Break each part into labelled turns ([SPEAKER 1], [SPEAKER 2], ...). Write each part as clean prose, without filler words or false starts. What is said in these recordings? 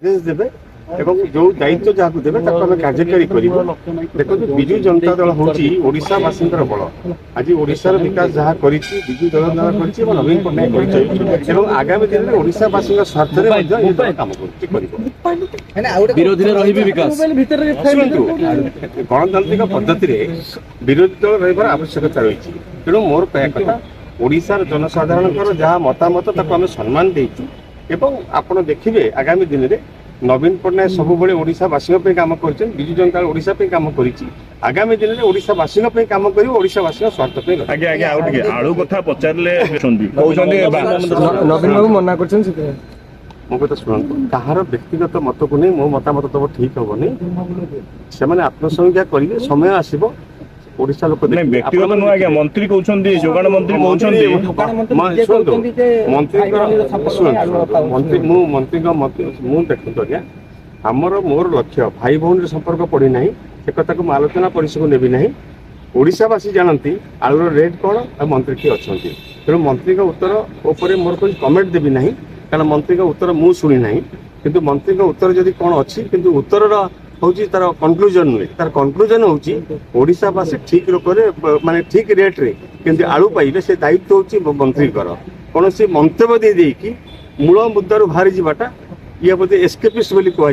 [SPEAKER 1] निर्देश देवे एवं जो दायित्व जहाँ देवे कार्यकारी कर देखो विजु जनता दल हूँ ओडावासी बल आज ओडार विकास जहाँ कर विजु दल कर नवीन पट्टनायक कर आगामी दिन में ओडावासी स्वार्थ कम गणतांत्रिक पद्धति विरोधी दल रही आवश्यकता रही तेणु मोर कह कथा ओडार जनसाधारण जहाँ मतामत आम सम्मान देचु एवं आपण देखिए आगामी दिन में नवीन पट्टनायक सब ओडावासी कम कर विजु जनता ओडा कम कर आगामी दिन में ओडावासी कम कर ओडावासी स्वार्थ
[SPEAKER 2] आलू कथा पचारे
[SPEAKER 3] नवीन बाबू मना कर
[SPEAKER 1] मो कथा शुणु कहार व्यक्तिगत मत को नहीं मो मतामत तो ठीक हेनी से आत्मसमीक्षा करेंगे समय आसब ओडिशा लोक
[SPEAKER 2] व्यक्तिगत नुह आज्ञा मंत्री कहते जोगाण मंत्री
[SPEAKER 1] देखो आज्ञा आमर मोर लक्ष्य भाई भौणी संपर्क पड़ी ना एक आलोचना परिसर नेबी ना ओडावासी जानती आलूर रेट कौन और मंत्री किए अच्छा तेणु मंत्री उत्तर उपर मोर कोई कमेंट देवी ना कारण मंत्री उत्तर मु शुणी ना कि मंत्री उत्तर जदि कौन अच्छी कि उत्तर हूँ तार कनक्लूजन नुहे तार कनक्लूजन हूँ ओडावासी ठीक लोक माने ठीक रेट रे कि आलू पाइबे से दायित्व हूँ मंत्री कौन सी मंतव्य दे मूल मुद्दारू बाहरी जावाटा ये बोधे एस्केपिस्ट बोली कह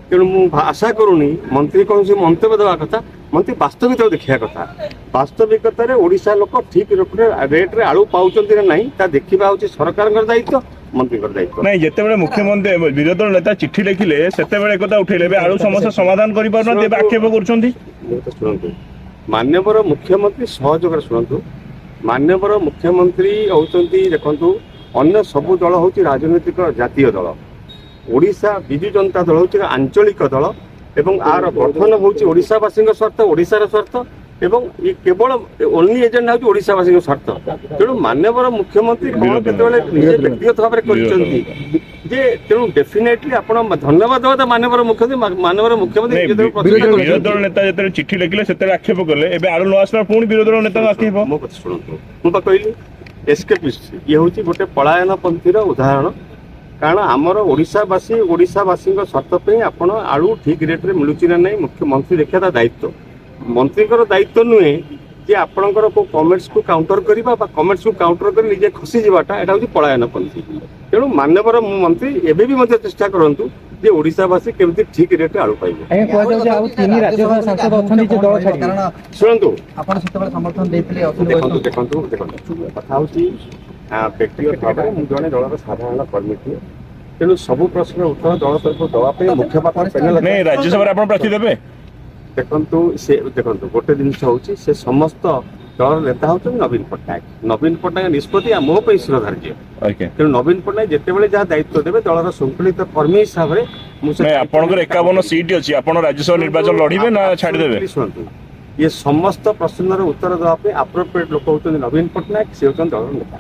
[SPEAKER 1] तेणु मुझे आशा करूनी मंत्री कौन सी मंतव्य देवा कथा मंत्री वास्तविकता देखा कथा वास्तविकतार ओडिशा लोक ठीक रेट रे आलू पाँच ना ना देखा हूँ सरकार दायित्व मंत्री दायित्व
[SPEAKER 2] नहीं जिते मुख्यमंत्री विरोधी दल नेता चिठी लिखिले से उठेले आलू समस्या समाधान कर आक्षेप कर
[SPEAKER 1] मान्यवर मुख्यमंत्री सहयोग शुणु मान्यवर मुख्यमंत्री होती देखु अन्य सबू दल हूँ राजनैतिक जातीय दल ओडिशा विजु जनता दल हूँ आंचलिक दल एवं आर गठन हूँ ओडावासी स्वार्थ ओडार स्वार्थ एवं ये केवल ओनली एजेंडा हूँ ओडावासी स्वार्थ तेणु मान्यवर मुख्यमंत्री कौन के व्यक्तिगत भाव में तेणु डेफिनेटली आप धन्यवाद देवा मान्यवर मुख्यमंत्री
[SPEAKER 2] विरोधी दल नेता जो चिठी लिखिले से आक्षेप कले आलू न आसला पुणी विरोधी दल नेता आक्षेप
[SPEAKER 1] मो कथा शुणु मुझे कहली एस्केपिस्ट ये हूँ गोटे पलायन पंथीर उदाहरण कारण आमर ओडावासी ओडावासी स्वार्थ आपण आलू ठीक रेट रे मिलूची ना नहीं मुख्यमंत्री देखा दायित्व मंत्री दायित्व नुहे जे आपणकर को कमेंट्स को काउंटर करबा कमेंट्स को काउंटर कर निजे खसी जावाटा एटा होची पलायन पंथी तेणु मान्यवर मंत्री एबे भी मध्य चेष्टा करंतु जे ओडावासी केमती ठीक रेट आलू पाइबे शुणु
[SPEAKER 3] आपण सेतबे समर्थन देथिले
[SPEAKER 1] देखंतु कथा होची व्यक्तिगत भाव में जड़े दलर साधारण कर्मी थे तेणु सबू प्रश्न उत्तर दल तरफ दवाई मुख्यपात्र
[SPEAKER 2] नहीं राज्यसभा प्रार्थी देवे
[SPEAKER 1] देखो गोटे जिनस हूँ से समस्त दल नेता हूँ नवीन पट्टनायक निष्पत्ति मो पर श्रद्धार्य तेणु नवीन पट्टनायक जिते जहाँ दायित्व देवे दलर श्रृंखलित कर्मी हिसाब से
[SPEAKER 2] आपंकर 51 सीट अच्छी आप राज्यसभा निर्वाचन लड़े ना छाड़देवे
[SPEAKER 1] शुणु ये समस्त प्रश्नर उत्तर देवाई आप्रोप्रिएट लोक हूँ नवीन पट्टनायक सी हूँ दल नेता।